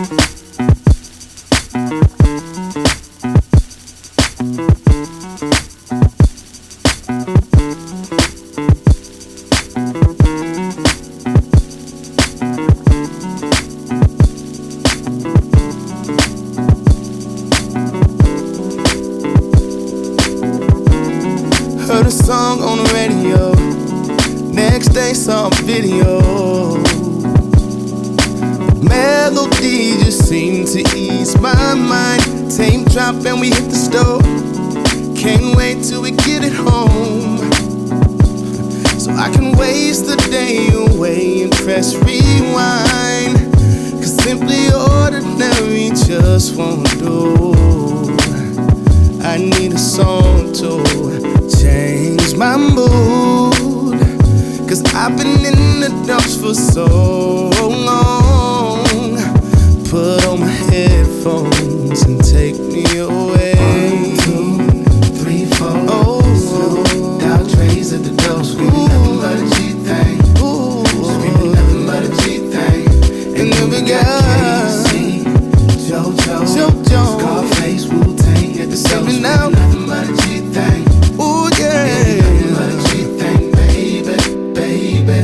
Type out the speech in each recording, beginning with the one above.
Heard a song on the radio, next day saw a video. Melody just seemed to ease my mind. Tape drop and we hit the stove. Can't wait till we get it home, so I can waste the day away and press rewind. Cause simply ordinary just won't do. I need a song to change my mood, cause I've been in the dumps for so long. Put on my headphones and take me away. 1, 2, 3, 4. Oh, down trays at the door, screaming nothing but a G thing. Screaming nothing but a G thing. And then we got KC, JoJo, Scarface, Wu-Tang at the door, screaming nothing but a G thing. Ooh, yeah. Nothing but a G thing, baby, baby.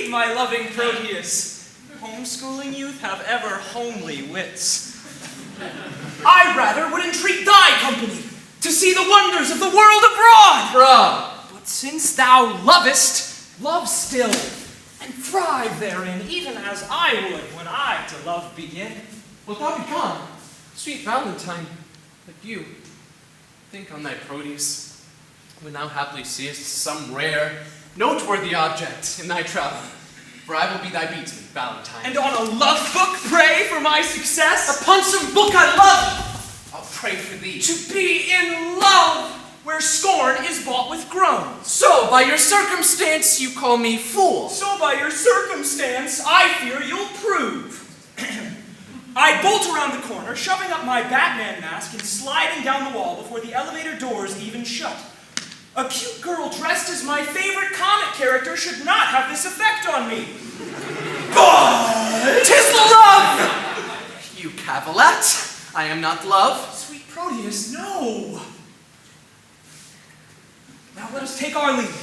My loving Proteus, homeschooling youth have ever homely wits. I rather would entreat thy company to see the wonders of the world abroad. But since thou lovest, love still, and thrive therein, even as I would when I to love begin. Wilt thou be gone, sweet Valentine, like you? Think on thy Proteus, when thou haply seest some rare, noteworthy object in thy travel. For I will be thy beadsman, Valentine. And on a love book pray for my success? Upon some book I love, I'll pray for thee. To be in love, where scorn is bought with groans. So, by your circumstance, you call me fool. So by your circumstance, I fear you'll prove. I bolt around the corner, shoving up my Batman mask and sliding down the wall before the elevator doors even shut. A cute girl dressed as my favorite comic character should not have this effect on me. But 'tis love! You cavilette, I am not love. Sweet Proteus, no. Now let us take our leave.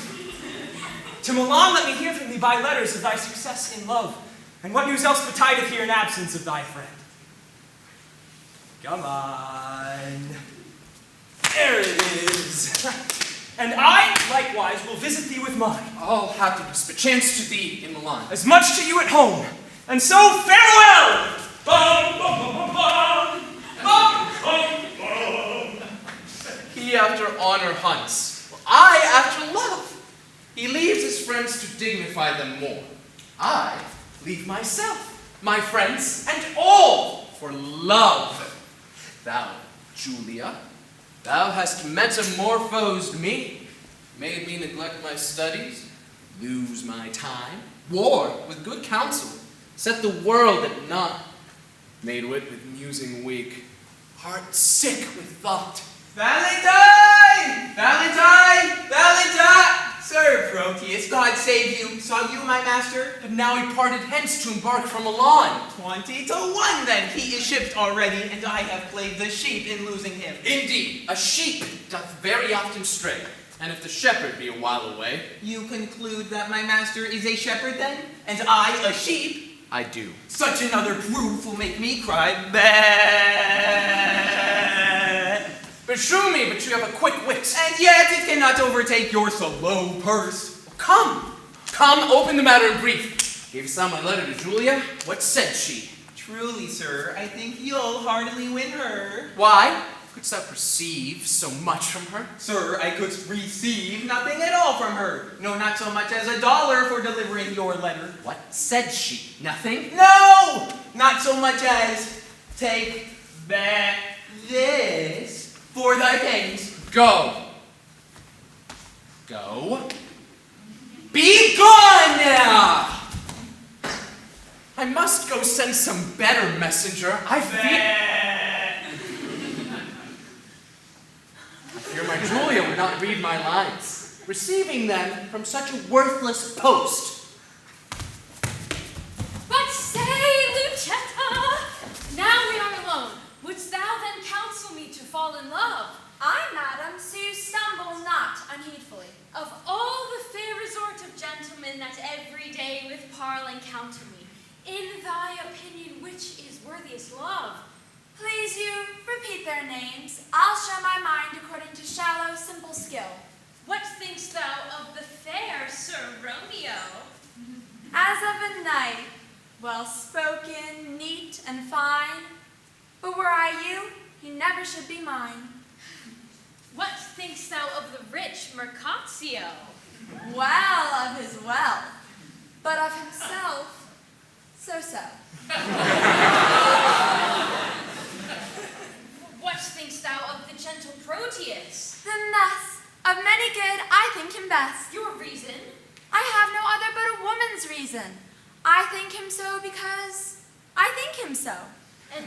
To Milan let me hear from thee by letters of thy success in love, and what news else betideth here in absence of thy friend. Come on. There it is. And I, likewise, will visit thee with mine. All happiness perchance to thee in Milan. As much to you at home. And so, farewell! Bum, bum, bum, bum, bum, bum, bum. He after honor hunts, while I after love. He leaves his friends to dignify them more. I leave myself, my friends, and all for love. Thou, Julia, thou hast metamorphosed me, made me neglect my studies, lose my time, war with good counsel, set the world at naught, made wit with musing weak, heart sick with thought. Valentine! Valentine! Valentine! Sir Proteus, God save you. Saw you, my master? But now he parted hence to embark from Milan. 20 to 1 then. He is shipped already, and I have played the sheep in losing him. Indeed, a sheep doth very often stray, and if the shepherd be a while away... You conclude that my master is a shepherd then, and I a sheep? I do. Such another proof will make me cry, bah! Beshrew me, but you have a quick wit. And yet it cannot overtake your slow purse. Come, open the matter in brief. Gave some my letter to Julia. What said she? Truly, sir, I think you'll hardily win her. Why? Couldst thou perceive so much from her? Sir, I could receive nothing at all from her. No, not so much as $1 for delivering your letter. What said she? Nothing? No! Not so much as, take back this for thy pains. Go. Go. Be gone! must go send some better messenger. I fear my Julia would not read my lines, receiving them from such a worthless post. But say, Lucetta, now we are alone. Wouldst thou then counsel me to fall in love? I, madam, so you stumble not unheedfully. Of all the fair resort of gentlemen that every day with parle encounter me, in thy opinion, which is worthiest love? Please you, repeat their names. I'll show my mind according to shallow, simple skill. What thinkst thou of the fair Sir Romeo? As of a knight, well spoken, neat, and fine. But were I you, he never should be mine. What thinkst thou of the rich Mercatio? Well of his wealth, but of himself, so-so. What thinkst thou of the gentle Proteus? Then thus, of many good, I think him best. Your reason? I have no other but a woman's reason. I think him so because I think him so. And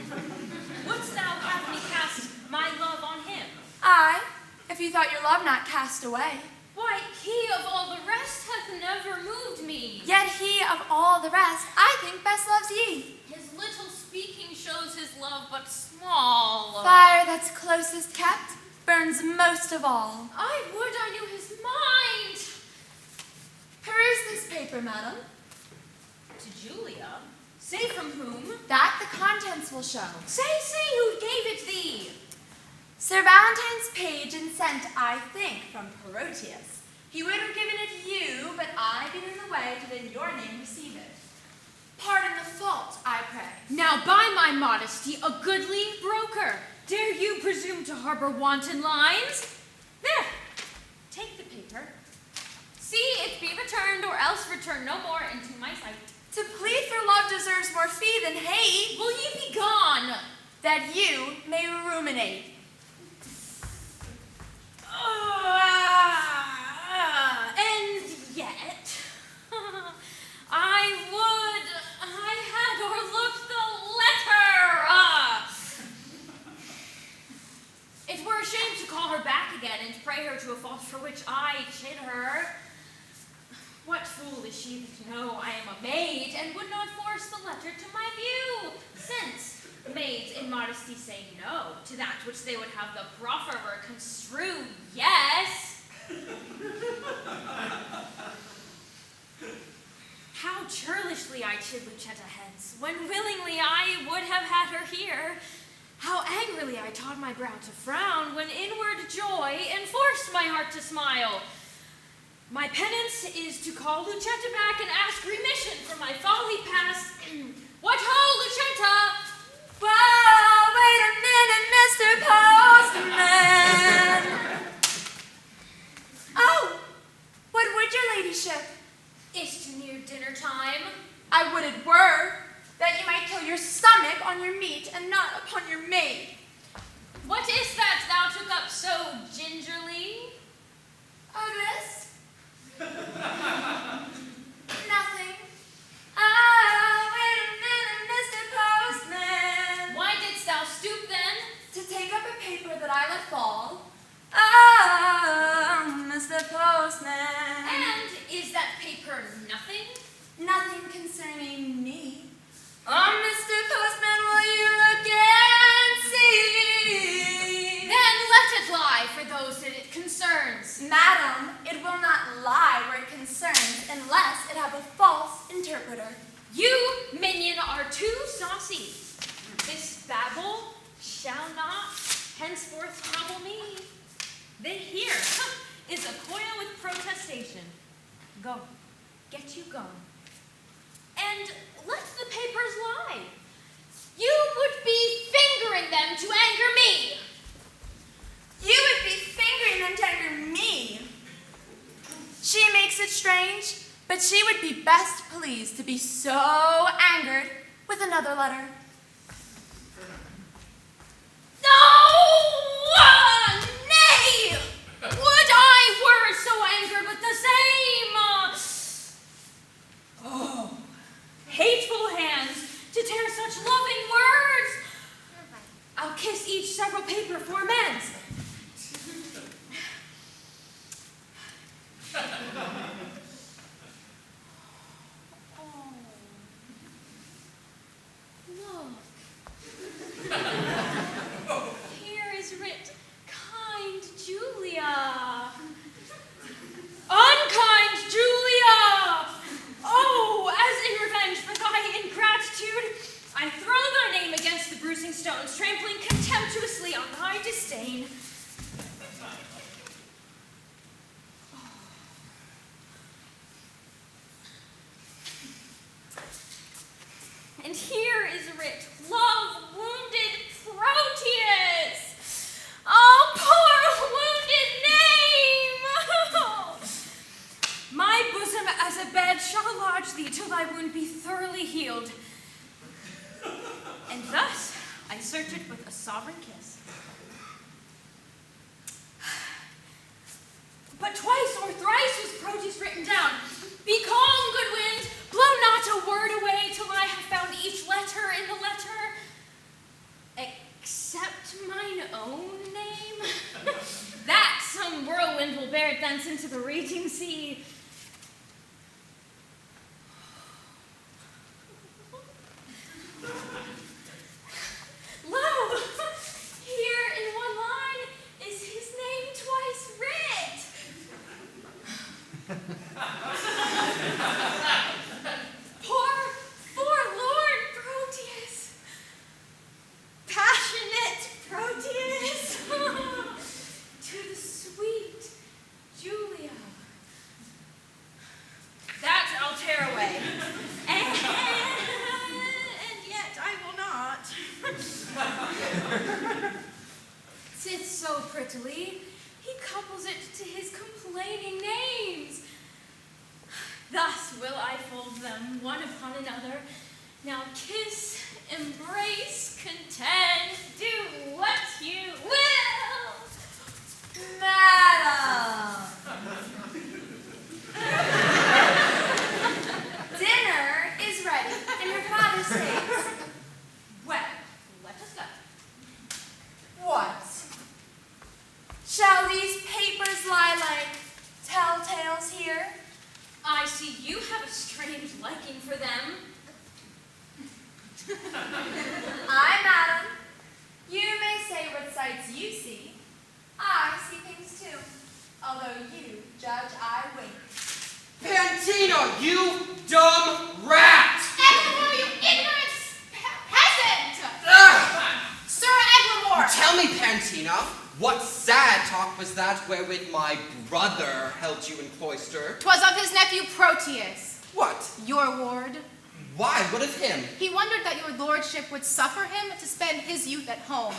wouldst thou have me cast my love on him? Aye, if you thought your love not cast away. Why, he of all the rest hath never moved me. Yet he of all the rest, I think best loves ye. His little speaking shows his love but small. Fire that's closest kept burns most of all. I would I knew his mind. Peruse this paper, madam. To Julia? Say from whom? That the contents will show. Say who gave it thee. Sir Valentine's page and sent, I think, from Proteus. He would have given it you, but I get in the way to in your name receive it. Pardon the fault, I pray. Now by my modesty, a goodly broker, dare you presume to harbor wanton lines? There, take the paper. See it be returned, or else return no more into my sight. To plead for love deserves more fee than hate. Will ye be gone? That you may ruminate. And yet, I had o'erlooked the letter. It were a shame to call her back again and pray her to a fault for which I chid her. What fool is she to know I am a maid and would not force the letter to my view, since maids in modesty say no to that which they would have the profferer construe yes. How churlishly I chid Lucetta hence, when willingly I would have had her here. How angrily I taught my brow to frown, when inward joy enforced my heart to smile. My penance is to call Lucetta back and ask remission for my folly past. What ho, Lucetta? Whoa, wait a minute, Mr. Postman. Oh, what would your ladyship? Is't near dinner time? I would it were, that you might kill your stomach on your meat and not upon your maid. What is that thou took up so gingerly? Oh, this? Nothing. Oh, wait a minute, Mr. Postman. Why didst thou stoop then? To take up a paper that I let fall. Oh, Mr. Postman. And is that paper nothing? Nothing concerning me. Oh, Mr. Postman, will you look and see? Then let it lie for those that it concerns. Madam, it will not lie where it concerns unless it have a false interpreter. You, minion, are too saucy. This babble shall not henceforth trouble me. Here is a coil with protestation. Go, get you gone. And let the papers lie. You would be fingering them to anger me. You would be fingering them to anger me. She makes it strange, but she would be best pleased to be so angered with another letter. Nay! Would I were so angered with the same! Oh, hateful hands thee till thy wound be thoroughly healed. And thus I search it with a sovereign kiss. But twice or thrice was Proteus written down. Be calm, good wind, blow not a word away till I have found each letter in the letter, except mine own name. That some whirlwind will bear it thence into the raging sea. Lo, here in one line is his name twice writ. Poor forlorn Proteus. Passionate Proteus. To the sweet Julia. That I'll tear away. And yet I will not. Sits so prettily, he couples it to his complaining names. Thus will I fold them one upon another. Now kiss, embrace, contend, do what you will. Madam! Dinner is ready, and your father stays. Well, let us go. What? Shall these papers lie like telltales here? I see you have a strange liking for them. Aye, madam. You may say what sights you see. I see things too, although you judge I wink. Pantina, you dumb rat! Eglamour, you ignorant peasant! Sir Eglamour! Tell me, Pantina, what sad talk was that wherewith my brother held you in cloister? 'Twas of his nephew Proteus, What? your ward. Why? What of him? He wondered that your lordship would suffer him to spend his youth at home,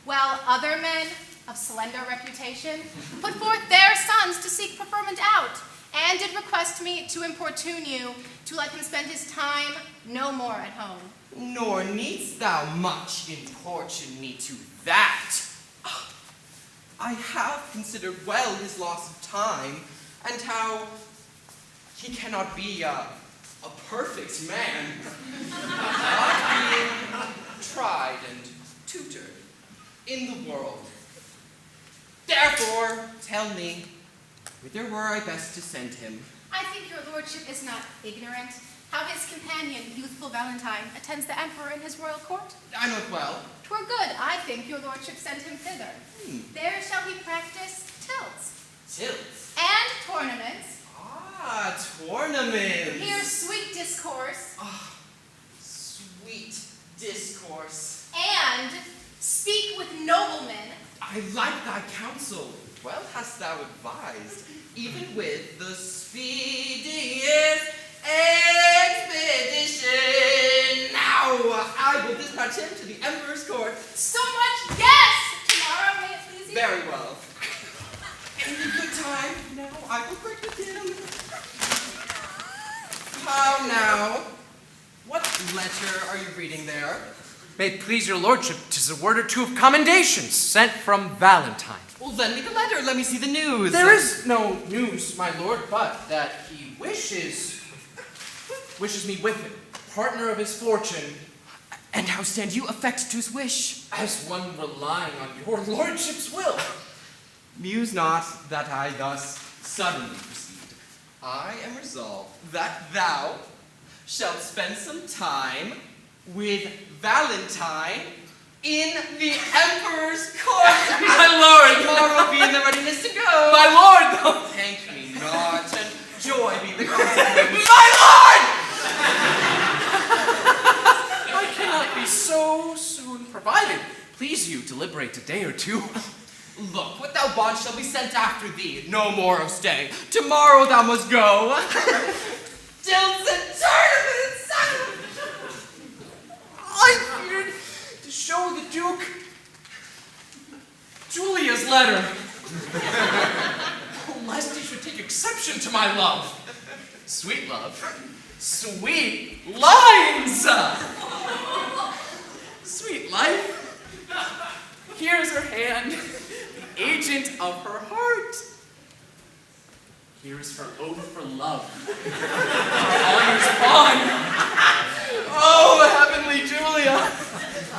while other men of slender reputation put forth their sons to seek preferment out, and did request me to importune you to let him spend his time no more at home. Nor needst thou much importune me to that. I have considered well his loss of time, and how he cannot be a perfect man, not being tried and tutored in the world. Therefore, tell me, whither were I best to send him? I think your lordship is not ignorant how his companion, youthful Valentine, attends the emperor in his royal court. I know it well. 'Twere good, I think, your lordship sent him thither. There shall he practice tilts Tilts. and tournaments, Ah, tournaments. hear sweet discourse, Sweet discourse. and speak with noblemen. I like thy counsel. Well hast thou advised, even with the speediest expedition. Now I will dispatch him to the emperor's court. So much yes! Tomorrow, may it please you? Very well. In good time. Now I will break with him. How now? What letter are you reading there? May it please your lordship, 'tis a word or two of commendation sent from Valentine. Well, lend me the letter. Let me see the news. There is no news, my lord, but that he wishes me with him, partner of his fortune, And how stand you affected to his wish? as one relying on your lordship's will. Muse not that I thus suddenly proceed. I am resolved that thou shalt spend some time with Valentine in the emperor's court. My lord! Tomorrow be in the readiness to go. My lord, though! Thank me not, and joy be the consequence. My lord! I cannot be so soon provided. Please you, deliberate a day or two. Look, what thou want shall be sent after thee. No more of stay. Tomorrow thou must go. Tilts and tournaments. I feared to show the Duke Julia's letter, lest he should take exception to my love. Sweet love. Sweet lines! Sweet life. Here's her hand, the agent of her heart. Here's her oath for love. Her honor's bond. Oh, heavenly Julia.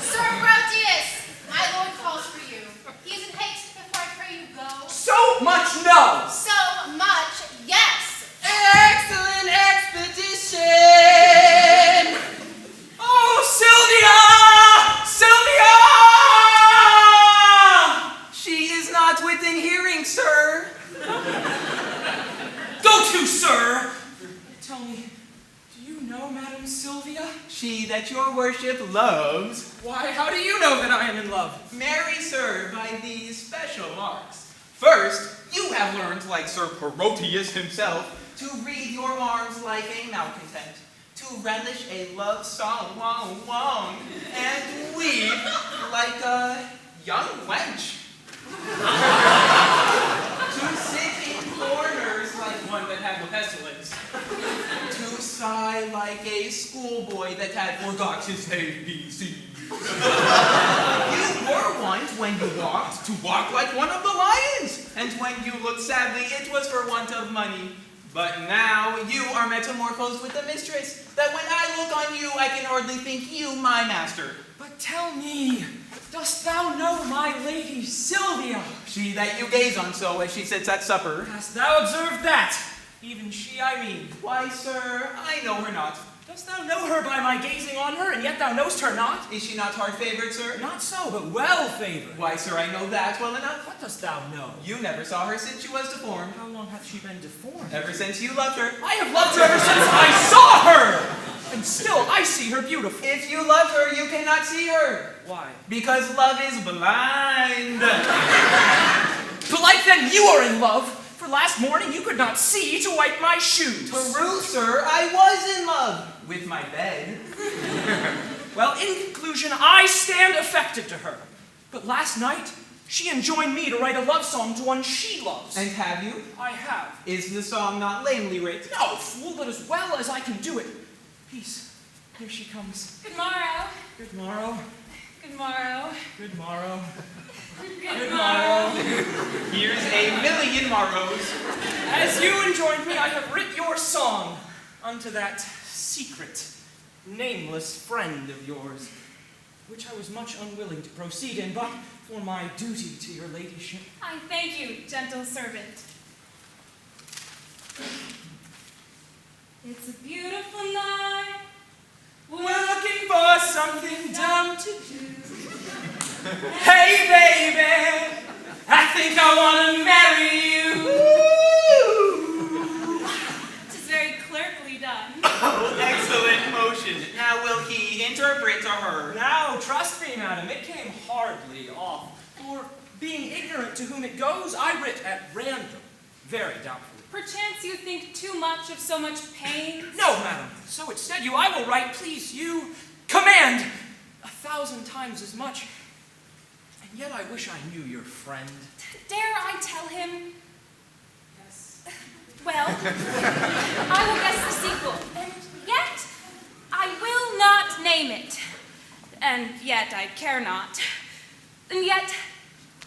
Sir Proteus, my lord calls for you. He is in haste before I pray you go. So much no! So much, yes. Excellent expedition! Oh, Sylvia! Sylvia! She is not within hearing, sir. Go to, sir! Tell me, do you know Madam Sylvia? She that your worship loves. Why, how do you know that I am in love? Marry, sir, by these special marks. First, you have learned, like Sir Proteus himself, to read your arms like a malcontent, to relish a love song, wong, wong, and weep like a young wench. To sit in corners like one that had the pestilence. To sigh like a schoolboy that had forgot his ABC. You were wont, when you walked, to walk like one of the lions, and when you looked sadly, it was for want of money. But now you are metamorphosed with a mistress, that when I look on you, I can hardly think you my master. But tell me, dost thou know my lady Sylvia? She that you gaze on so as she sits at supper. Hast thou observed that? Even she, I mean. Why, sir, I know her not. Dost thou know her by my gazing on her, and yet thou knowst her not? Is she not hard favored, sir? Not so, but well favored. Why, sir, I know that well enough. What dost thou know? You never saw her since she was deformed. How long hath she been deformed? Ever since you loved her. I have loved her ever since I saw her! And still, I see her beautiful. If you love her, you cannot see her. Why? Because love is blind. Belike then you are in love, for last morning you could not see to wipe my shoes. True, sir, I was in love with my bed. Well, in conclusion, I stand affected to her. But last night, she enjoined me to write a love song to one she loves. And have you? I have. Is the song not lamely writ? No, fool, but as well as I can do it. Peace. Here she comes. Good morrow. Good morrow. Good morrow. Good morrow. Good morrow. Here's a million morrows. As you enjoined me, I have writ your song unto that secret, nameless friend of yours, which I was much unwilling to proceed in, but for my duty to your ladyship. I thank you, gentle servant. It's a beautiful night. We're looking for something dumb to do. Hey, baby, I think I want to marry you. Tis very clerkly done. Oh, excellent motion. Now will he interpret to her? Now, trust me, madam, it came hardly off. For being ignorant to whom it goes, I writ at random, very doubtfully. Perchance you think too much of so much pain? No, madam, so instead you, I will write, please you, command 1,000 times as much. And yet I wish I knew your friend. Dare I tell him? Yes. Well, I will guess the sequel, and yet I will not name it. And yet I care not. And yet,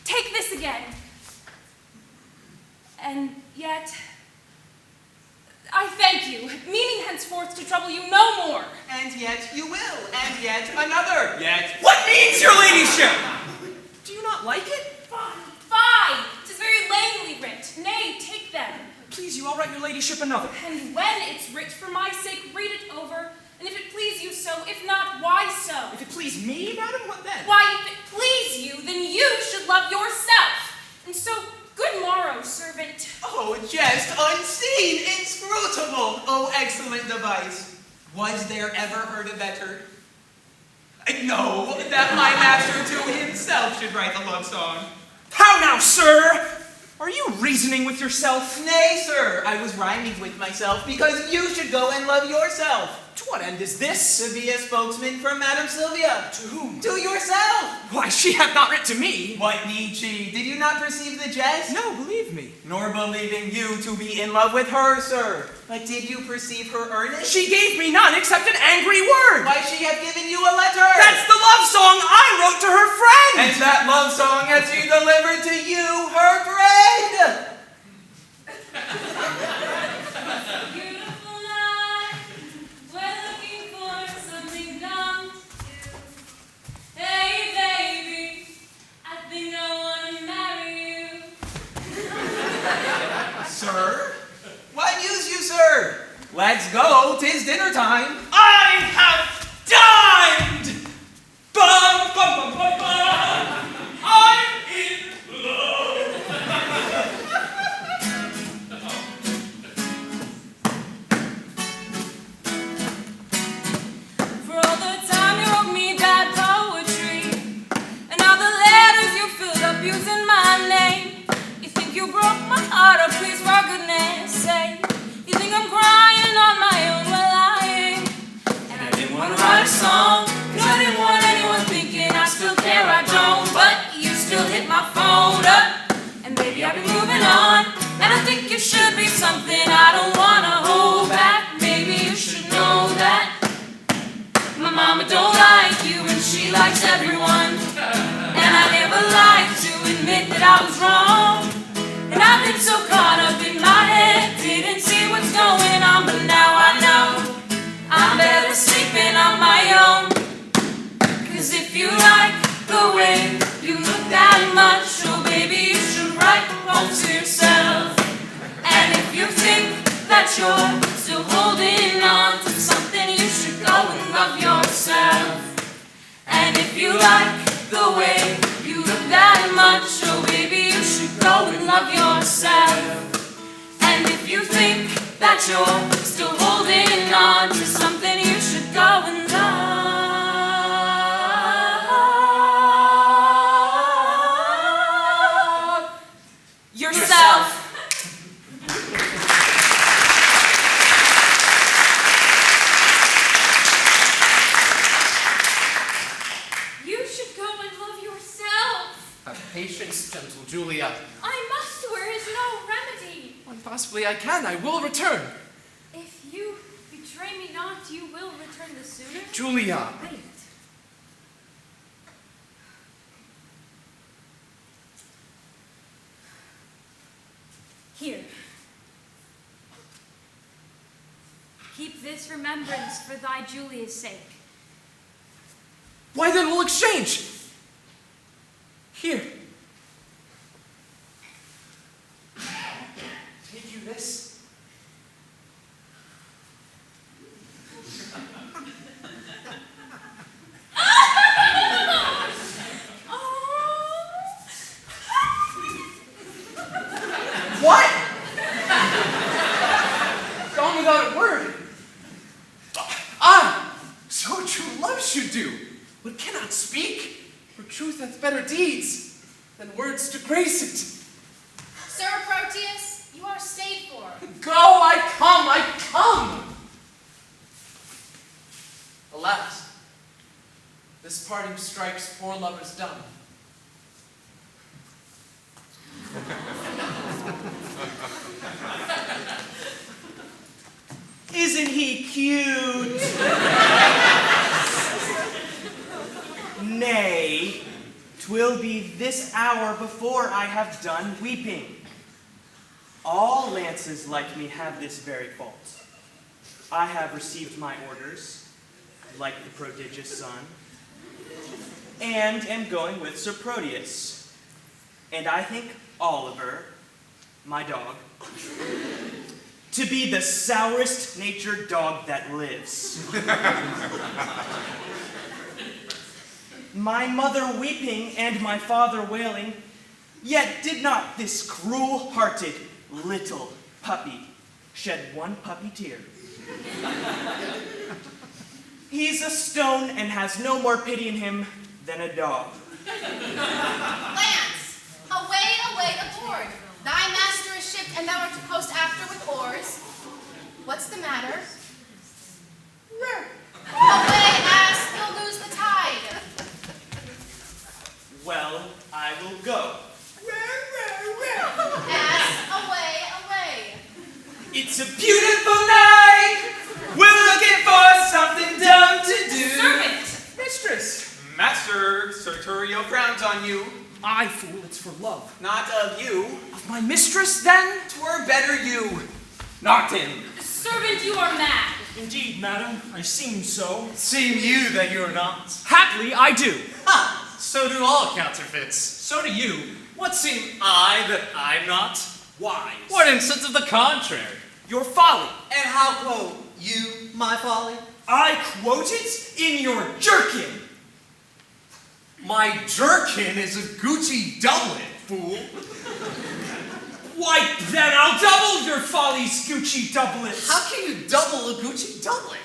take this again. And yet, I thank you, meaning henceforth to trouble you no more. And yet you will, and yet another, yet. What means your ladyship? Do you not like it? Fie! 'Tis very lamely writ. Nay, take them. Please you, I'll write your ladyship another. And when it's writ for my sake, read it over. And if it please you so, if not, why so? If it please me, madam, what then? Why, if it please you, then you should love yourself. And so, good morrow, servant. Oh, jest unseen, inscrutable. Oh, excellent device. Was there ever heard a better? No, that my master to himself should write the love song. How now, sir? Are you reasoning with yourself? Nay, sir, I was rhyming with myself because you should go and love yourself. To what end is this? To be a spokesman for Madame Sylvia. To whom? To yourself. Why, she hath not writ to me. What need she? Did you not perceive the jest? No, believe me. Nor believing you to be in love with her, sir. But did you perceive her earnest? She gave me none except an angry word. Why, she hath given you a letter. That's the love song I wrote to her friend. And that love song has she delivered to you, her friend. Beautiful night, we're looking for something dumb to do. Hey baby, I think I want to marry you. Sir? Why muse you, sir? Let's go, 'tis dinner time. I have dined. Bum, bum, bum, bum, bum. I'm in love. For all the time you wrote me bad poetry, and all the letters you filled up using my name. You think you broke my heart, oh please for goodness sake. You think I'm crying on my own, well I ain't. And I didn't want to write a song, 'cause I didn't want anyone thinking I still care, I don't. But you still hit my phone up, and baby I've been moving on. And I think you should be something I don't want to hold back. Maybe you should know that my mama don't like you and she likes everyone. And I never like to admit that I was wrong. And I've been so caught up in my head, didn't see what's going on, but now I know I'm better sleeping on my own. 'Cause if you like the way you look that much, oh baby, you should write home to yourself. And if you think that you're still holding on to something, you should go and love yourself. And if you like the way you look that much, oh baby, you should go and love yourself. And if you think that you're still holding on to something, you should go and love yourself. You should go and love yourself. Have patience, gentle Julia. I must, there is no remedy. When possibly I can, I will return. If you betray me not, you will return the sooner. Julia. Wait. Here. Keep this remembrance for thy Julia's sake. Why then we'll exchange. Here. Take you this. What? Gone without a word. Ah, so true love should do, but cannot speak, for truth hath better deeds than words to grace it. Sir Proteus, you are stayed for. Go, I come. Alas, this parting strikes poor lovers dumb. Isn't he cute? Nay, 'twill be this hour before I have done weeping. All lances like me have this very fault. I have received my orders, like the prodigious son, and am going with Sir Proteus. And I think Oliver, my dog, to be the sourest natured dog that lives. My mother weeping and my father wailing, yet did not this cruel-hearted little puppy shed one puppy tear. He's a stone and has no more pity in him than a dog. Lance, away aboard. Thy master is shipped, and thou art to post after with oars. What's the matter? Rrr. I fool, it's for love. Not of you. Of my mistress, then? 'Twere better you. Not him. Servant, you are mad. Indeed, madam, I seem so. Seem you that you're not. Haply I do. Ha! So do all counterfeits. So do you. What seem I that I'm not? Wise. What instance of the contrary? Your folly. And how quote you my folly? I quote it in your jerkin. My jerkin is a Gucci doublet, fool. Why, then I'll double your folly's Gucci doublets. How can you double a Gucci doublet?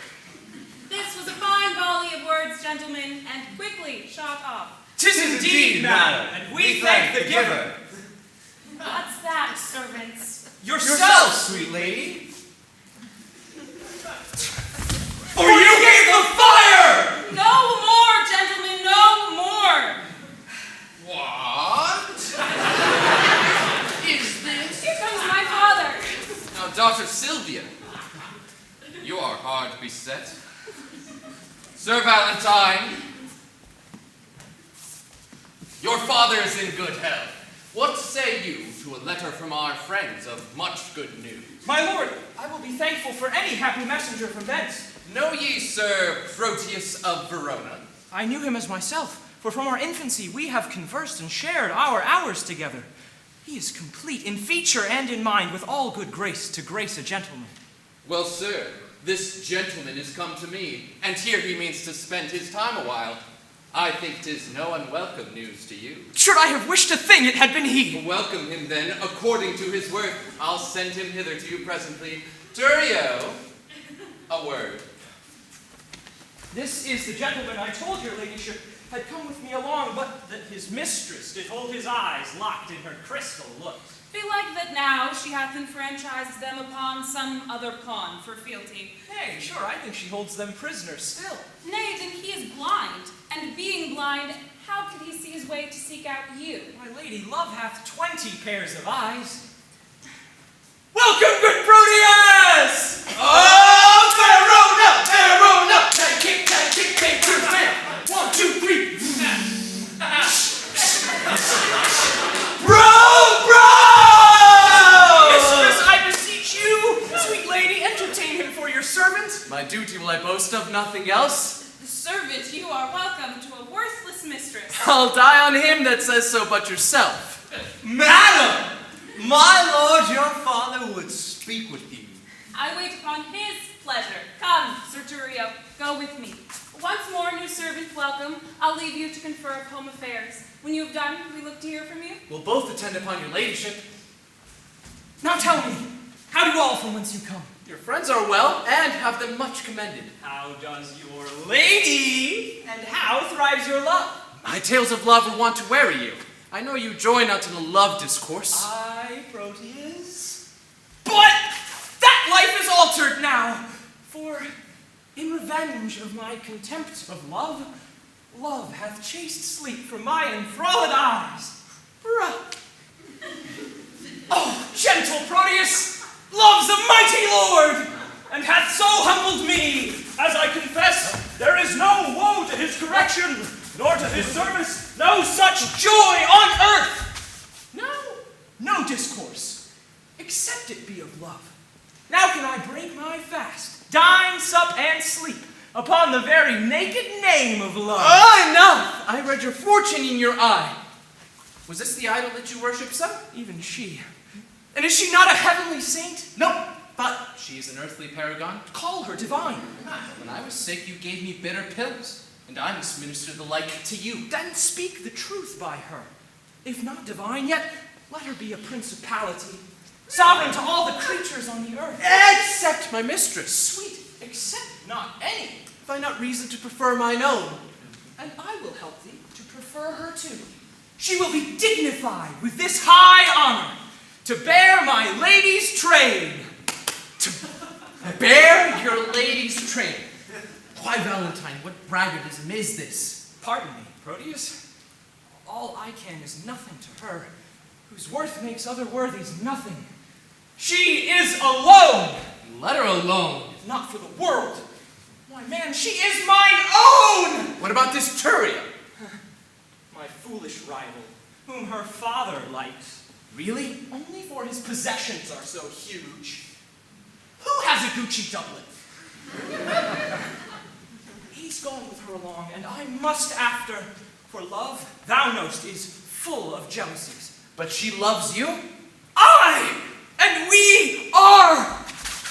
This was a fine volley of words, gentlemen, and quickly shot off. 'Tis indeed, madam, and we thank the giver. What's that, servants? Yourself, sweet lady. for you gave the fire! No more, gentlemen, no more. What? Is this? Here comes my father. Now, daughter Sylvia, you are hard beset. Sir Valentine, your father is in good health. What say you to a letter from our friends of much good news? My lord, I will be thankful for any happy messenger from thence. Know ye Sir Proteus of Verona? I knew him as myself, for from our infancy we have conversed and shared our hours together. He is complete in feature and in mind, with all good grace to grace a gentleman. Well, sir, this gentleman is come to me, and here he means to spend his time a while. I think 'tis no unwelcome news to you. Should I have wished a thing it had been he? Welcome him then, according to his worth. I'll send him hither to you presently. Turio, a word. This is the gentleman I told your ladyship had come with me along, but that his mistress did hold his eyes locked in her crystal looks. Belike that now she hath enfranchised them upon some other pawn for fealty. Hey, sure, I think she holds them prisoners still. Nay, then he is blind, and being blind, how could he see his way to seek out you? My lady, love hath 20 pairs of eyes. Welcome, good Proteus! Oh, Verona! Verona! Take two, man! 1, 2, 3! Mistress, I beseech you, sweet lady, entertain him for your servant. My duty will I boast of, nothing else. Servant, you are welcome to a worthless mistress. I'll die on him that says so but yourself. Madam! My lord, your father would speak with you. I wait upon his pleasure. Come, Sir Turio, go with me. Once more, new servant, welcome. I'll leave you to confer of home affairs. When you have done, we look to hear from you. We'll both attend upon your ladyship. Now tell me, how do all from whence you come? Your friends are well, and have them much commended. How does your lady, and how thrives your love? My tales of love will want to weary you. I know you join out in a love discourse. I, Proteus. But that life is altered now, for in revenge of my contempt of love, love hath chased sleep from my enthralled eyes. Oh, gentle Proteus, love's a mighty lord, and hath so humbled me, as I confess, there is no woe to his correction, nor to his service, no such joy on earth. No discourse, except it be of love. Now can I break my fast, dine, sup, and sleep upon the very naked name of love. Enough! I read your fortune in your eye. Was this the idol that you worship, son? Even she. And is she not a heavenly saint? No, but she is an earthly paragon. Call her divine. When I was sick, you gave me bitter pills, and I must minister the like to you. Then speak the truth by her. If not divine, yet let her be a principality, sovereign to all the creatures on the earth. Except my mistress. Sweet, except not any. Have I not reason to prefer mine own? And I will help thee to prefer her too. She will be dignified with this high honor, to bear my lady's train. To bear your lady's train. Why, Valentine, what braggartism is this? Pardon me, Proteus. All I can is nothing to her, whose worth makes other worthies nothing. She is alone. Let her alone. If not for the world, why, man, she is mine own! What about this Turio? My foolish rival, whom her father likes. Really? Only for his possessions are so huge. Who has a Gucci doublet? He's gone with her along, and I must after, for love, thou knowst, is full of jealousies. But she loves you? I and we are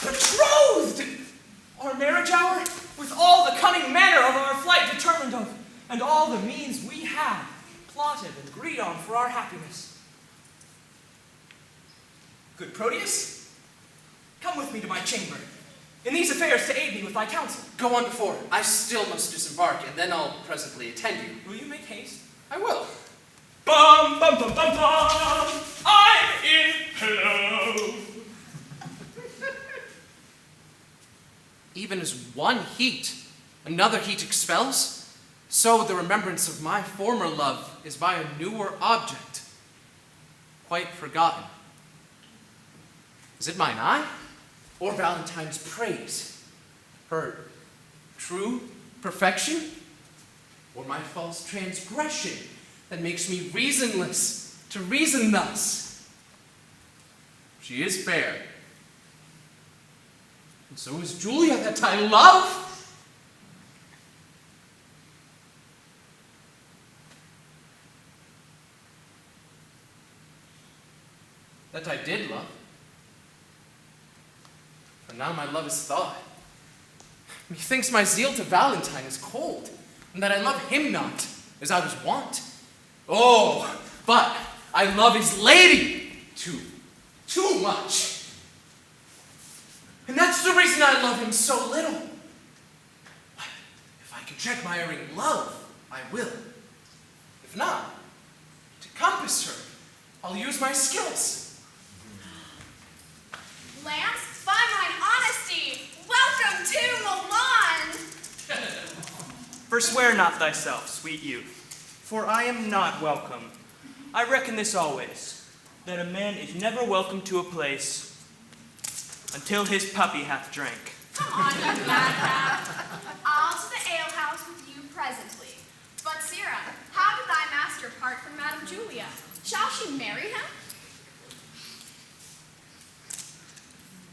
betrothed! Our marriage hour, with all the cunning manner of our flight determined of, and all the means we have plotted and agreed on for our happiness. Good Proteus, come with me to my chamber, in these affairs to aid me with thy counsel. Go on before. I still must disembark, and then I'll presently attend you. Will you make haste? I will. Bum, bum, bum, bum, bum! I'm in hello! Even as one heat another heat expels, so the remembrance of my former love is by a newer object, quite forgotten. Is it mine eye, or Valentine's praise? Her true perfection, or my false transgression that makes me reasonless to reason thus? She is fair, and so is Julia that I love. That I did love. For now my love is thawed. Methinks my zeal to Valentine is cold, and that I love him not, as I was wont. Oh, but I love his lady too much. And that's the reason I love him so little. But if I can check my erring love, I will. If not, to compass her, I'll use my skills. Lance, by mine honesty, welcome to Milan! Forswear not thyself, sweet youth, for I am not welcome. I reckon this always, that a man is never welcome to a place until his puppy hath drank. Come on, you madcap. I'll to the alehouse with you presently. But, Sirrah, how did thy master part from Madame Julia? Shall she marry him?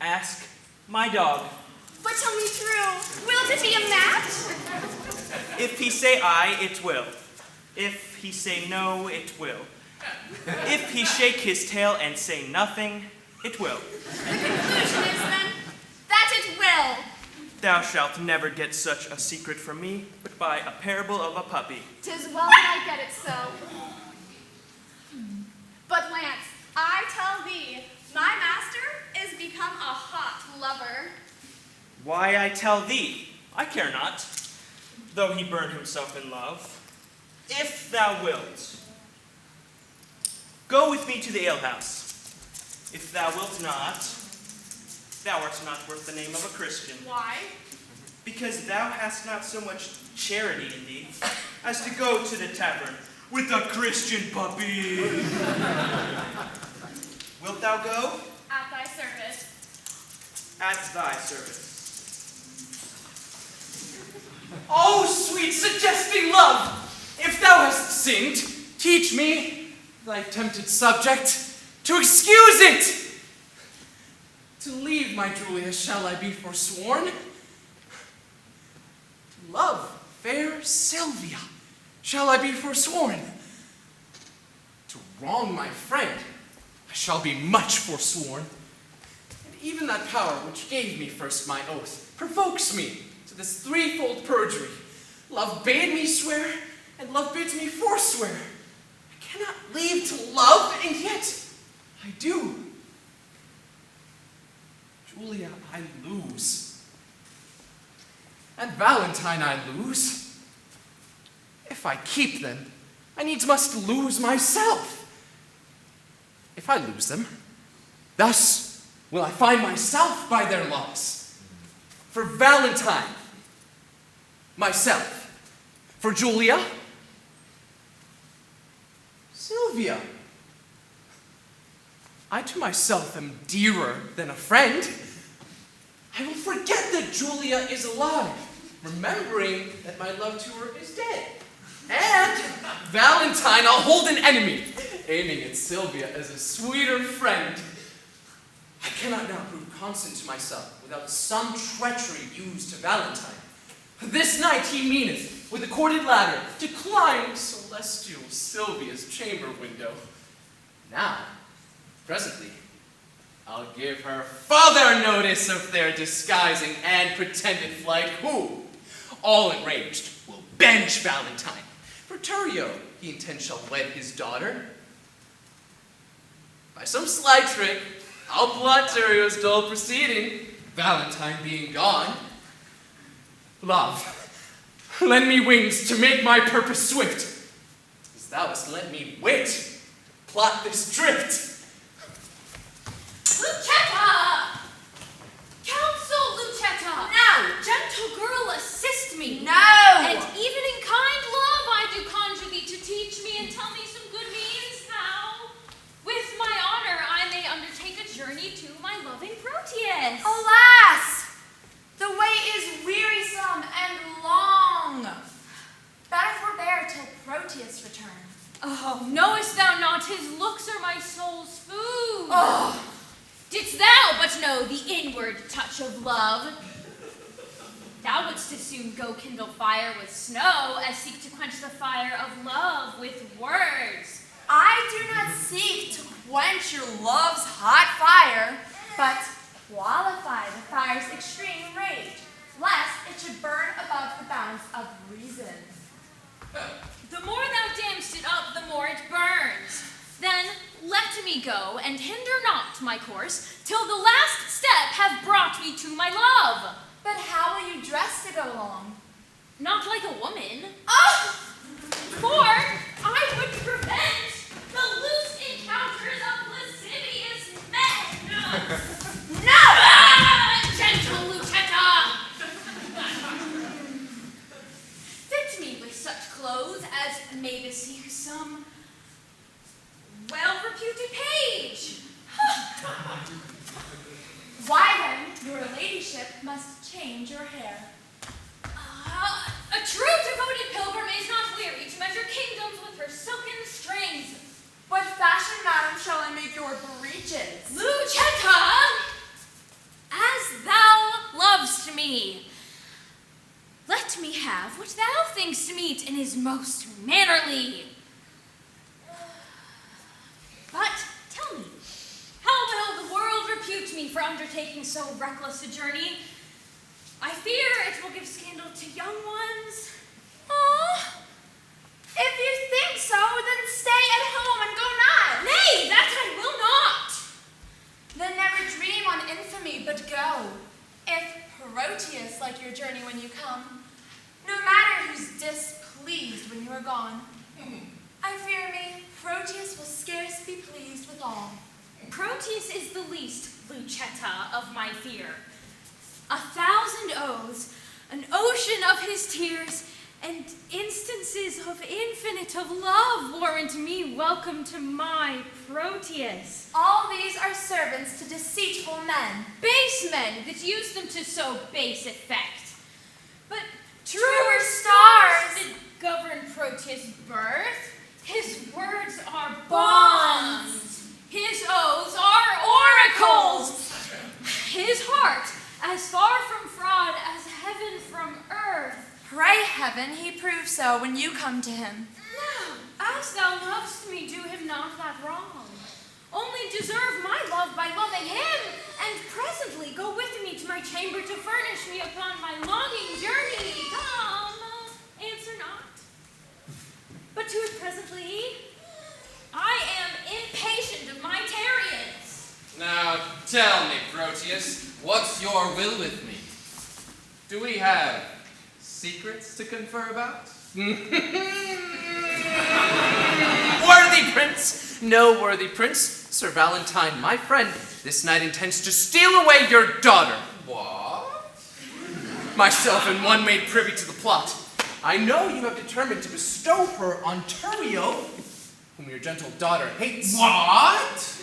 Ask my dog. But tell me true, will it be a match? If he say aye, it will. If he say no, it will. If he shake his tail and say nothing, it will. The conclusion is, then, that it will. Thou shalt never get such a secret from me, but by a parable of a puppy. 'Tis well that I get it so. But, Lance, I tell thee, my master is become a hot lover. Why, I tell thee, I care not, though he burn himself in love. If thou wilt, go with me to the alehouse. If thou wilt not, thou art not worth the name of a Christian. Why? Because thou hast not so much charity in thee as to go to the tavern with a Christian puppy. Wilt thou go? At thy service. At thy service. Oh, sweet suggesting love! If thou hast sinned, teach me, thy tempted subject, to excuse it! To leave my Julia shall I be forsworn? To love fair Sylvia shall I be forsworn? To wrong my friend I shall be much forsworn. And even that power which gave me first my oath provokes me to this threefold perjury. Love bade me swear, and love bids me forswear. I cannot leave to love, and yet I do. Julia, I lose. And Valentine I lose. If I keep them, I needs must lose myself. If I lose them, thus will I find myself by their loss. For Valentine, myself. For Julia, Sylvia. I to myself am dearer than a friend. I will forget that Julia is alive, remembering that my love to her is dead. And Valentine I'll hold an enemy, aiming at Sylvia as a sweeter friend. I cannot now prove constant to myself without some treachery used to Valentine. This night he meaneth, with a corded ladder, to climb celestial Sylvia's chamber window. Now, presently, I'll give her further notice of their disguising and pretended flight, who, all enraged, will bench Valentine. For Thurio, he intends shall wed his daughter. By some sly trick, I'll plot Thurio's dull proceeding, Valentine being gone. Love, lend me wings to make my purpose swift, as thou hast lent me wit, plot this drift. Lucetta! Counsel, Lucetta! No! Gentle girl, assist me. No! And even in kind love I do conjure thee to teach me and tell me some good means how, with my honor, I may undertake a journey to my loving Proteus. Alas! The way is wearisome and long. Better forbear till Proteus return. Oh, knowest thou not his looks are my soul's food? Oh! Didst thou but know the inward touch of love, thou wouldst as soon go kindle fire with snow as seek to quench the fire of love with words. I do not seek to quench your love's hot fire, but qualify the fire's extreme rage, lest it should burn above the bounds of reason. The more thou damn'st it up, the more it burns. Then let me go, and hinder not my course, till the last step have brought me to my love. But how will you dress to go along? Not like a woman, Oh! for I would prevent the loose encounters of lascivious men. No! Ah, gentle Lucetta! Fit me with such clothes as may beseech some well-reputed page. Why then, your ladyship must change your hair. A true devoted pilgrim is not weary to measure kingdoms with her silken strings. What fashion, madam, shall I make your breeches? Lucetta, as thou lovest me, let me have what thou thinkst meet and is most mannerly. But tell me, how will the world repute me for undertaking so reckless a journey? I fear it will give scandal to young ones. Oh, if you think so, then stay at home and go not. Nay, that I will not. Then never dream on infamy, but go. If Proteus like your journey when you come, no matter who's displeased when you are gone, I fear me, Proteus will scarce be pleased with all. Proteus is the least, Lucetta, of my fear. 1,000 oaths, an ocean of his tears, and instances of infinite of love warrant me welcome to my Proteus. All these are servants to deceitful men. Base men that use them to so base effect. But Truer stars did govern Proteus' birth. His words are bonds. His oaths are oracles. His heart as far from fraud as heaven from earth. Pray heaven he prove so when you come to him. Now, as thou lovest me, do him not that wrong. Only deserve my love by loving him, and presently go with me to my chamber to furnish me upon my longing journey. Come, answer not. But to it presently, I am impatient of my tarriance. Now tell me, Proteus, what's your will with me? Do we have secrets to confer about? Worthy prince, no worthy prince, Sir Valentine, my friend, this night intends to steal away your daughter. What? Myself and one made privy to the plot. I know you have determined to bestow her on Thurio, whom your gentle daughter hates. What?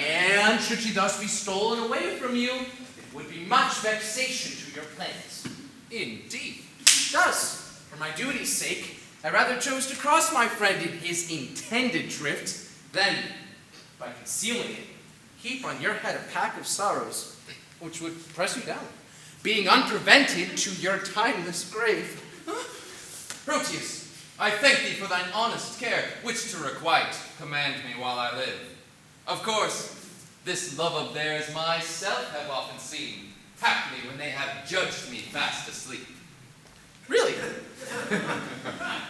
And should she thus be stolen away from you, it would be much vexation to your plans. Indeed. Thus, for my duty's sake, I rather chose to cross my friend in his intended drift, Then, by concealing it, heap on your head a pack of sorrows, which would press you down, being unprevented to your timeless grave. Proteus, I thank thee for thine honest care, which to requite command me while I live. Of course, this love of theirs myself have often seen, haply when they have judged me fast asleep. Really?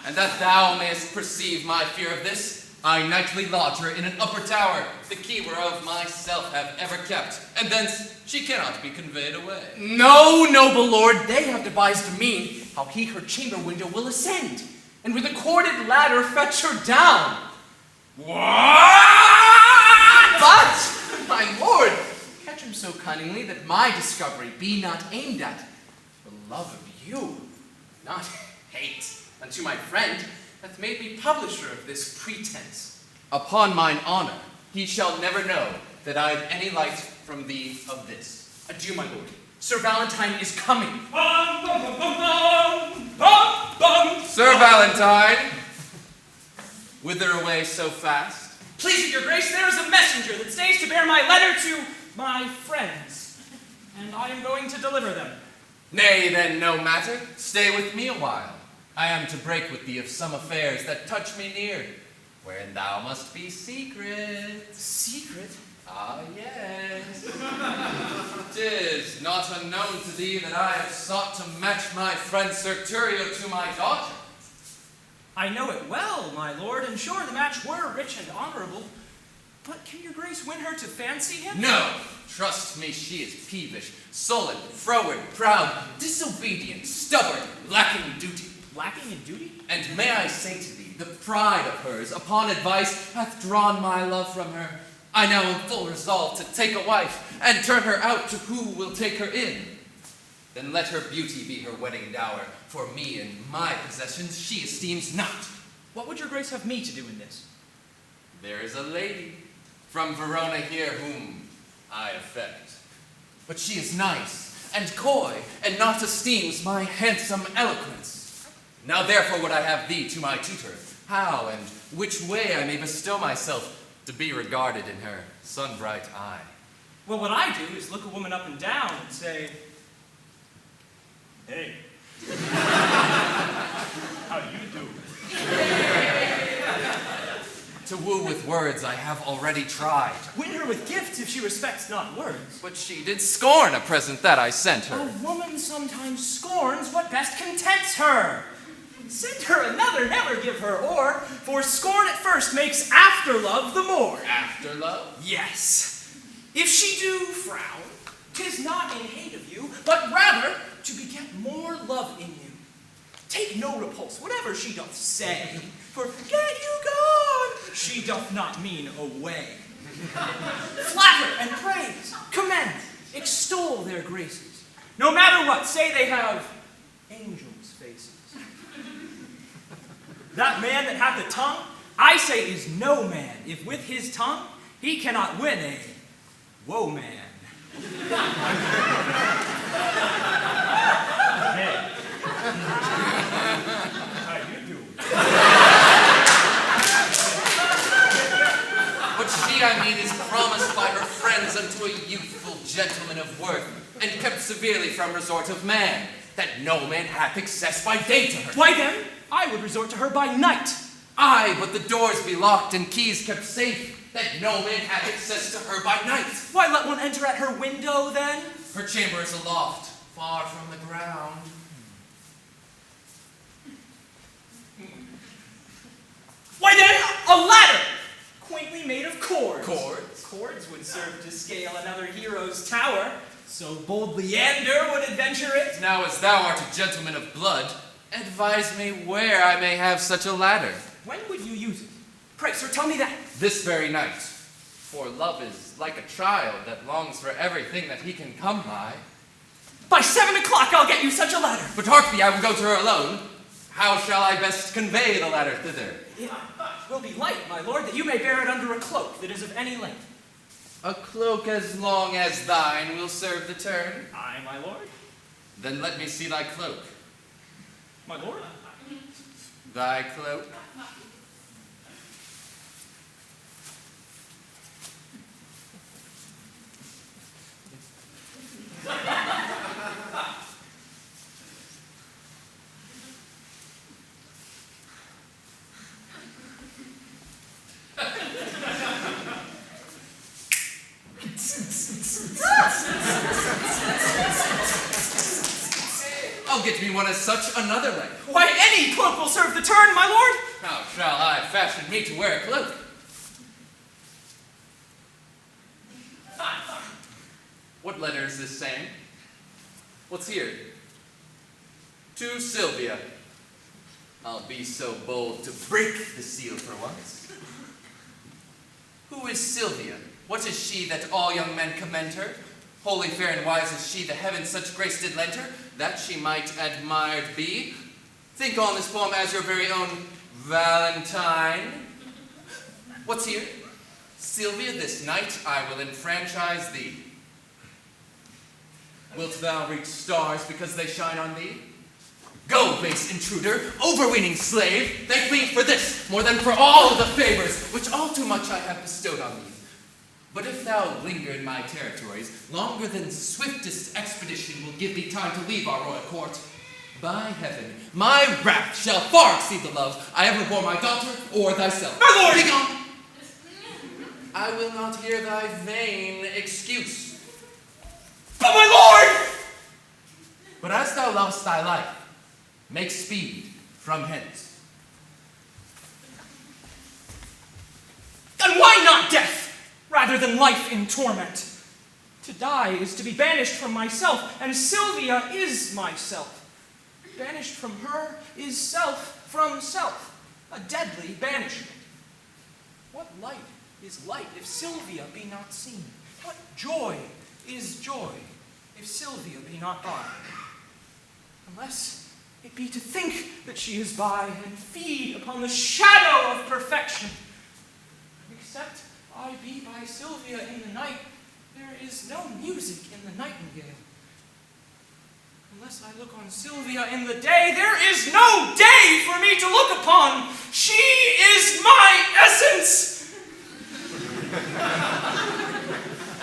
And that thou mayest perceive my fear of this, I nightly lodge her in an upper tower, the key whereof myself have ever kept, and thence she cannot be conveyed away. No, noble lord, they have devised a mean how he her chamber window will ascend, and with a corded ladder fetch her down. What? But, my lord, catch him so cunningly that my discovery be not aimed at the love of you, not hate unto my friend, hath made me publisher of this pretense. Upon mine honor, he shall never know that I had any light from thee of this. Adieu, my lord. Sir Valentine is coming. Sir Valentine, whither away so fast? Please, your grace, there is a messenger that stays to bear my letter to my friends, and I am going to deliver them. Nay, then, no matter. Stay with me a while. I am to break with thee of some affairs that touch me near, wherein thou must be secret. Secret? Ah, yes. 'Tis not unknown to thee that I have sought to match my friend Sir Turio to my daughter. I know it well, my lord, and sure the match were rich and honorable. But can your grace win her to fancy him? No, trust me, she is peevish, sullen, froward, proud, disobedient, stubborn, lacking duty. Lacking in duty? And may I say to thee, the pride of hers, upon advice, hath drawn my love from her. I now am full resolved to take a wife, and turn her out to who will take her in. Then let her beauty be her wedding dower, for me and my possessions she esteems not. What would your grace have me to do in this? There is a lady from Verona here whom I affect. But she is nice and coy, and not esteems my handsome eloquence. Now therefore would I have thee to my tutor, how and which way I may bestow myself to be regarded in her sun-bright eye. Well, what I do is look a woman up and down and say, hey, how you do? To woo with words I have already tried. Win her with gifts if she respects not words. But she did scorn a present that I sent her. A woman sometimes scorns what best contents her. Send her another, never give her o'er, for scorn at first makes after love the more. After love? Yes. If she do frown, 'tis not in hate of you, but rather to beget more love in you. Take no repulse, whatever she doth say, for get you gone, she doth not mean away. Flatter and praise, commend, extol their graces. No matter what, say they have angels' faces. That man that hath a tongue, I say is no man, if with his tongue he cannot win a woe man. Hey. How you doing? What she, I mean, is promised by her friends unto a youthful gentleman of worth, and kept severely from resort of man, that no man hath access by day to her. Why then, I would resort to her by night. Aye, but the doors be locked and keys kept safe, that no man hath access to her by night. Why let one enter at her window then? Her chamber is aloft, far from the ground. Why then, a ladder, quaintly made of cords. Cords? Cords would serve to scale another hero's tower, so bold Leander would adventure it. Now as thou art a gentleman of blood, advise me where I may have such a ladder. When would you use it? Pray, sir, tell me that. This very night. For love is like a child that longs for everything that he can come by. By 7 o'clock I'll get you such a ladder. But hark thee, I will go to her alone. How shall I best convey the ladder thither? It will be light, my lord, that you may bear it under a cloak that is of any length. A cloak as long as thine will serve the turn. Aye, my lord. Then let me see thy cloak. My lord? Thy cloak. I'll get me one as such another way. Why, any cloak will serve the turn, my lord. How shall I fashion me to wear a cloak? What letter is this saying? What's here? To Sylvia. I'll be so bold to break the seal for once. Who is Sylvia? What is she that all young men commend her? Holy, fair, and wise is she, the heavens such grace did lend her, that she might admired be. Think on this poem as your very own Valentine. What's here? Sylvia, this night I will enfranchise thee. Wilt thou reach stars because they shine on thee? Go, base intruder, overweening slave, thank me for this, more than for all the favors, which all too much I have bestowed on thee. But if thou linger in my territories, longer than swiftest expedition will give thee time to leave our royal court, by heaven, my wrath shall far exceed the love I ever bore my daughter or thyself. My lord! Begone! I will not hear thy vain excuse. But my lord! But as thou lovest thy life, make speed from hence. Then why not death, rather than life in torment? To die is to be banished from myself, and Sylvia is myself. Banished from her is self from self, a deadly banishment. What light is light if Sylvia be not seen? What joy is joy if Sylvia be not by? Unless it be to think that she is by and feed upon the shadow of perfection. Except I be by Sylvia in the night, there is no music in the nightingale. Unless I look on Sylvia in the day, there is no day for me to look upon. She is my essence.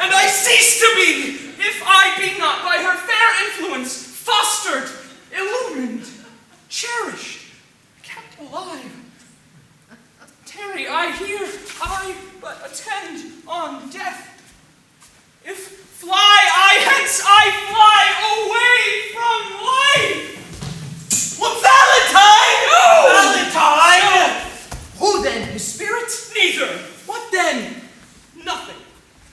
And I cease to be if I be not by her fair influence fostered, illumined, cherished, kept alive. Tarry I here, I but attend on death. If fly I hence, I fly away from life. Well, Valentine! No! Valentine! Who then, his spirit? Neither. What then? Nothing.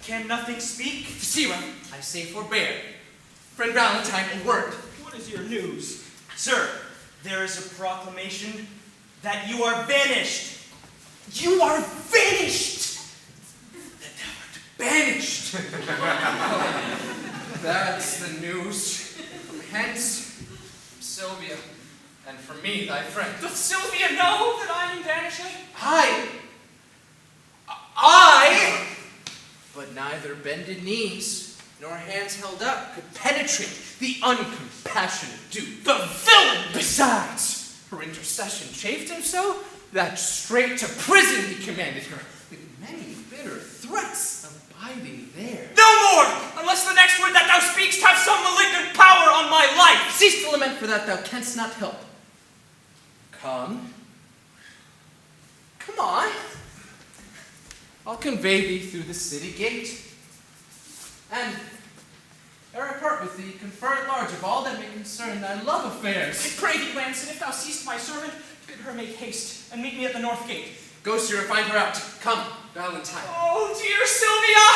Can nothing speak? Sirrah, I say forbear. Friend Valentine, a word. What is your news? Sir, there is a proclamation that you are banished. You are vanished! That thou art banished! That's the news. From hence, from Sylvia, and from me, thy friend. Doth Sylvia know that I am banishing? I! But neither bended knees, nor hands held up, could penetrate the uncompassionate Duke. The villain! Besides, her intercession chafed him so, that straight to prison he commanded her, with many bitter threats abiding there. No more! Unless the next word that thou speakst have some malignant power on my life! Cease to lament for that thou canst not help. Come. Come on. I'll convey thee through the city gate. And, ere I part with thee, confer at large of all that may concern thy love affairs. I pray thee, Ranson, if thou seest my servant, bid her make haste, and meet me at the north gate. Go, sirrah, find her out. Come, Valentine. Oh, dear Sylvia!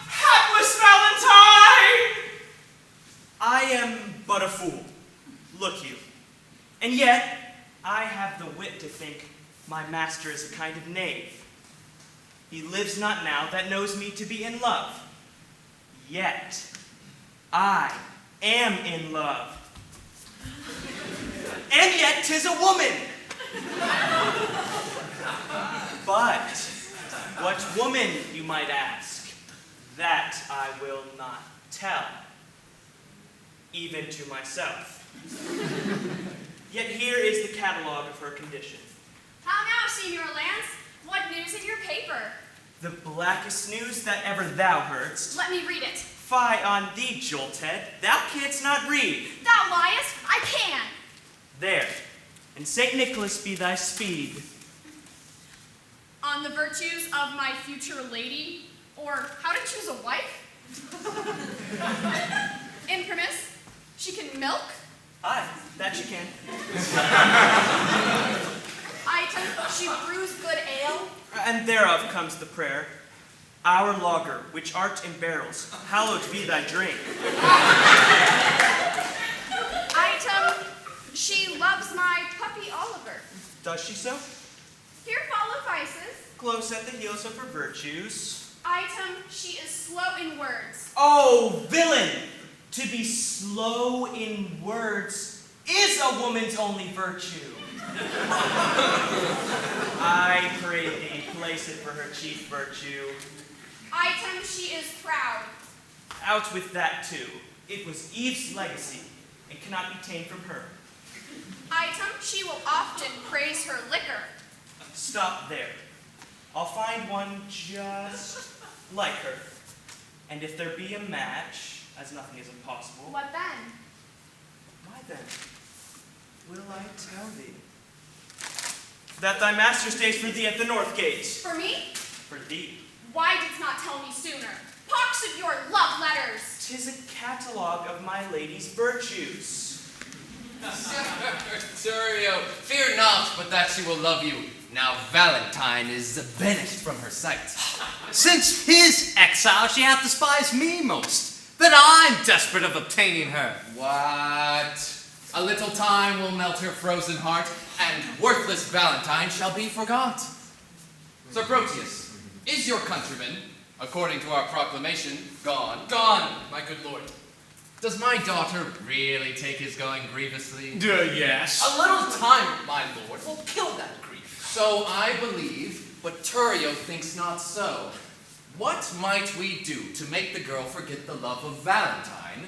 Hapless Valentine! I am but a fool, look you. And yet, I have the wit to think my master is a kind of knave. He lives not now that knows me to be in love. Yet, I am in love. And yet 'tis a woman. But what woman, you might ask? That I will not tell, even to myself. Yet here is the catalog of her condition. How now, Senior Lance? What news in your paper? The blackest news that ever thou heardst. Let me read it. Fie on thee, jolthead, thou canst not read. Thou liest, I can. There, and St. Nicholas be thy speed. On the virtues of my future lady, or how to choose a wife? Imprimis, she can milk. Aye, that she can. Item, she brews good ale. And thereof comes the prayer. Our lager, which art in barrels, hallowed be thy drink. Item, she loves my puppy Oliver. Does she so? Here follow vices. Close at the heels of her virtues. Item, she is slow in words. Oh, villain! To be slow in words is a woman's only virtue. I pray thee, place it for her chief virtue. Item, she is proud. Out with that too. It was Eve's legacy, and cannot be tamed from her. Item, she will often praise her liquor. Stop there. I'll find one just like her. And if there be a match, as nothing is impossible, What then? why then will I tell thee? That thy master stays for thee at the north gate. For me? For thee. Why didst not tell me sooner? Pox of your love letters! 'Tis a catalogue of my lady's virtues. Curtright, fear not, but that she will love you. Now Valentine is banished from her sight. Since his exile, she hath despised me most, that I'm desperate of obtaining her. What? A little time will melt her frozen heart, and worthless Valentine shall be forgot. Sir Proteus, is your countryman, according to our proclamation, gone? Gone, my good lord. Does my daughter really take his going grievously? Yes. A little time, my lord, will kill that grief. So I believe, but Turio thinks not so. What might we do to make the girl forget the love of Valentine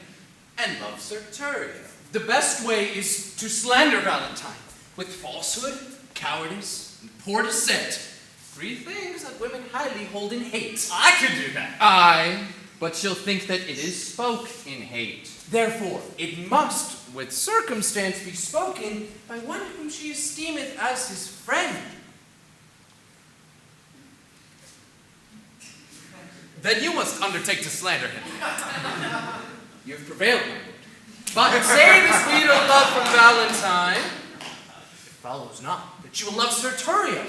and love Sir Turio? The best way is to slander Valentine with falsehood, cowardice, and poor descent. 3 things that women highly hold in hate. I could do that. Aye, but she'll think that it is spoke in hate. Therefore, it must, with circumstance, be spoken by one whom she esteemeth as his friend. Then you must undertake to slander him. You have prevailed, my lord. But say the sweeter love from Valentine, it follows not that you will love Sir Turio.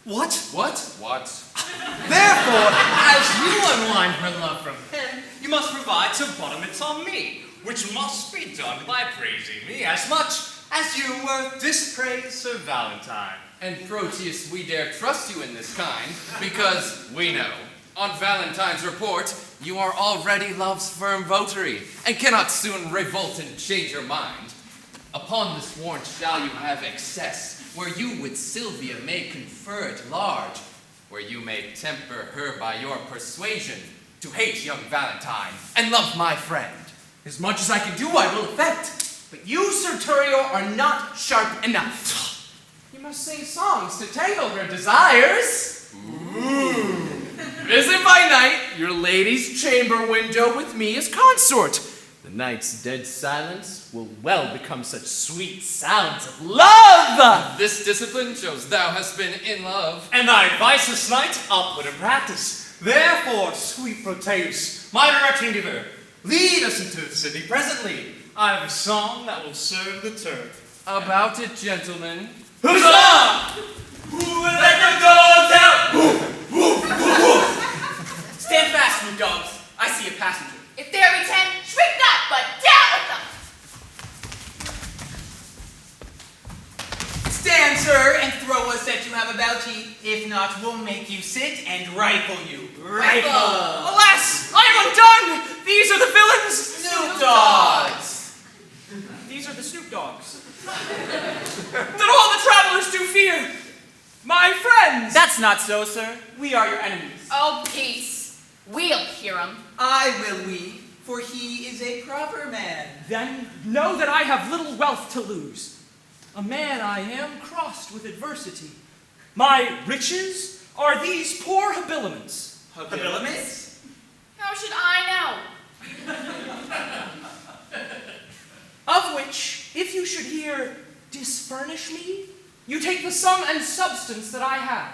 What? What? Therefore, as you unwind her love from him, you must provide to bottom it on me, which must be done by praising me as much as you were dispraise Sir Valentine. And Proteus, we dare trust you in this kind, because we know, on Valentine's report, you are already love's firm votary, and cannot soon revolt and change your mind. Upon this warrant shall you have excess, where you with Silvia may confer at large, where you may temper her by your persuasion to hate young Valentine and love my friend. As much as I can do, I will effect. But you, Sir Turio, are not sharp enough. You must sing songs to tangle her desires. Ooh. Visit by night your lady's chamber window with me as consort. The night's dead silence will well become such sweet sounds of love. This discipline shows thou hast been in love. And thy advice this night I'll put in practice. Therefore, sweet Proteus, my direction giver, lead us into the city presently. I have a song that will serve the turf. About it, gentlemen. Huzzah! Let the dogs out! Stand fast, you dogs. I see a passenger. If there be 10, shriek not, but down with them! Stand, sir, and throw us that you have about ye. If not, we'll make you sit and rifle you. Rifle! Alas, I am undone! These are the villains! Snoop Dogs! These are the Snoop Dogs. That all the travelers do fear! My friends! That's not so, sir. We are your enemies. Oh, peace. We'll hear 'em. I will we, for he is a proper man. Then know that I have little wealth to lose. A man I am, crossed with adversity. My riches are these poor habiliments. Habiliments? How should I know? Of which, if you should here disfurnish me, you take the sum and substance that I have.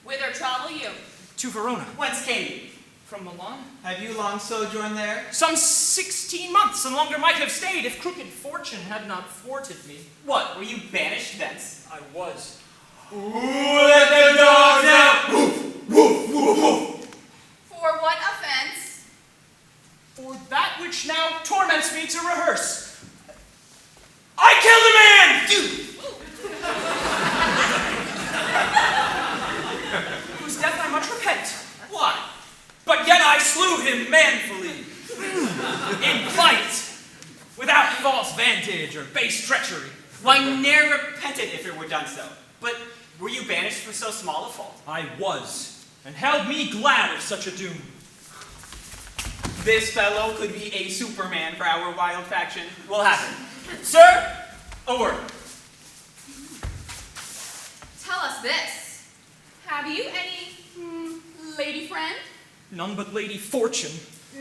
Whither travel you? To Verona. Whence came you? From Milan. Have you long sojourned there? Some 16 months, and longer might have stayed if crooked fortune had not thwarted me. What, were you banished thence? I was. Let the dogs out! Woof, woof, woof, woof. For what offense? For that which now torments me to rehearse. I killed a man! Whose death I much repent. Why? But yet I slew him manfully, in plight, without false vantage or base treachery. Why, ne'er repented if it were done so. But were you banished for so small a fault? I was, and held me glad of such a doom. This fellow could be a Superman for our wild faction. We'll have it. Sir, a word. Tell us this. Have you any, lady friend? None but Lady Fortune.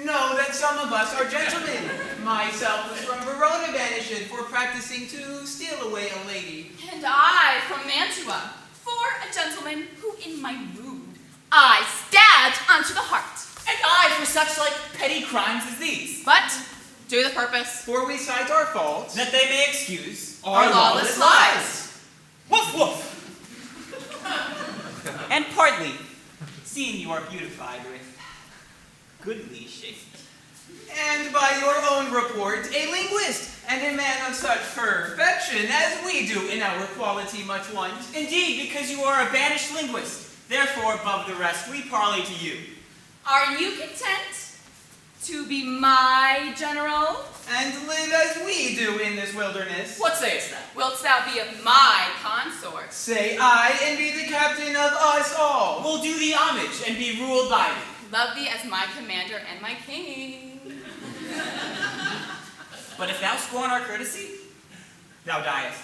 Know that some of us are gentlemen. Myself was from Verona banished for practicing to steal away a lady. And I from Mantua, for a gentleman who in my mood I stabbed unto the heart. And I for such like petty crimes as these. But to the purpose, For we cite our faults. That they may excuse our lawless lives. Woof woof! And partly, seeing you are beautified with goodly shape. And by your own report, a linguist, and a man of such perfection as we do in our quality much want. Indeed, because you are a banished linguist. Therefore, above the rest, we parley to you. Are you content to be my general? And live as we do in this wilderness. What sayest thou? Wilt thou be of my consort? Say I, and be the captain of us all. We'll do thee homage and be ruled by thee. Love thee as my commander and my king. But if thou scorn our courtesy, thou diest.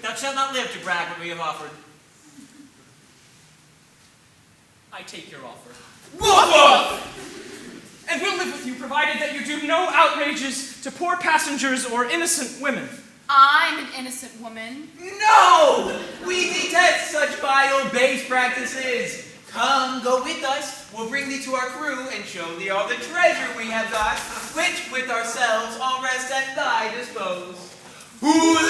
Thou shalt not live to brag what we have offered. I take your offer. Woof woof! And will live with you, provided that you do no outrages to poor passengers or innocent women. I'm an innocent woman. No! We detest such vile base practices. Come, go with us. We'll bring thee to our crew and show thee all the treasure we have got, which with ourselves all rest at thy dispose. Who